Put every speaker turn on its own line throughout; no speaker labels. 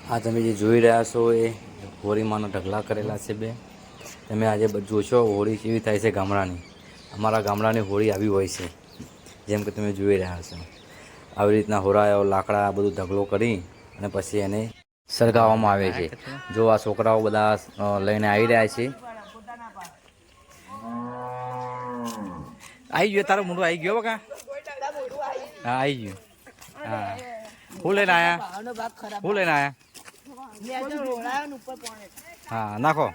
આ તમે જે જોઈ રહ્યા છો એ હોળીમાંના ઢગલા કરેલા છે બે. તમે આજે જોશો હોળી કેવી થાય છે ગામડાની. અમારા ગામડાની હોળી આવી હોય છે, જેમ કે તમે જોઈ રહ્યા છો. આવી રીતના હોળાઓ લાકડા બધું ઢગલો કરી અને પછી એને સળગાવવામાં આવે છે. જો આ છોકરાઓ બધા લઈને આવી રહ્યા છે. આવી ગયો તારો મોટું આવી ગયો બકા. હા આવી ગયું. હા શું લઈને આવ્યા? શું લઈને આવ્યા? હા નાખો.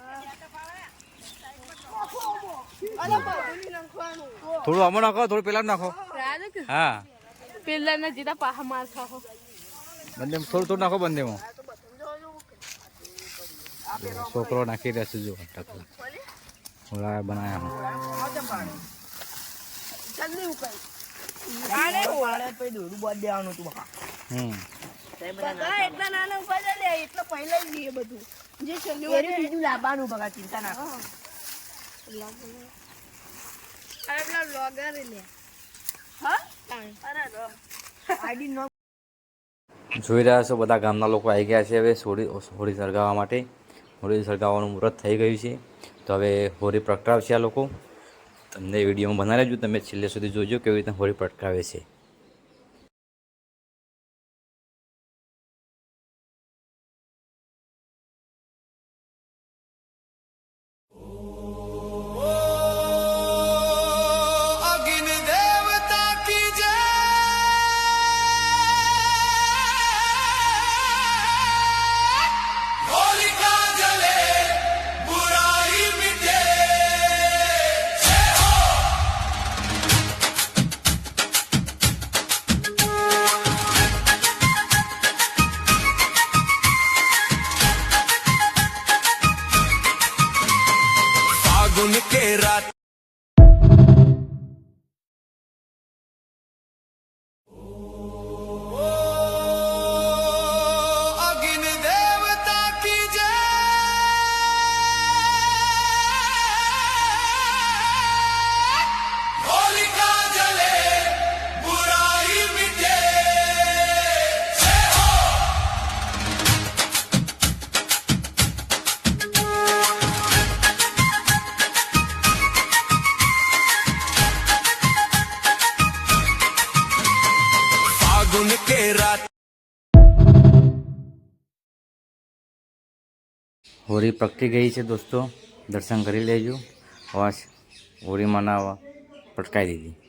થોડું આમાં નાખો, થોડું પેલા નાખો. હા
પેલા ના જીતા પાહા માર ખાઓ.
બંને થોડું થોડું નાખો બંનેમાં. છોકરો નાખી રહ્યા છે જો ટકલા હોળા બનાયા. જોઈ રહ્યા છો બધા ગામના લોકો આવી ગયા છે હવે હોળી સળગાવવા માટે. હોળી સળગાવવાનું મુહૂર્ત થઈ ગયું છે, તો હવે હોળી પ્રગટાવશે આ લોકો. તમને વિડીયોમાં બનાવી લેજો, તમે છેલ્લે સુધી જોજો કેવી રીતે હોળી પ્રગટાવે છે.
के रात अग्नि देवता की जय, होलिका जले बुराई मिटे।
હોળી પ્રગટી ગઈ છે દોસ્તો, દર્શન કરી લેજો. હોળી મનાવવા પટકાઈ દીધી.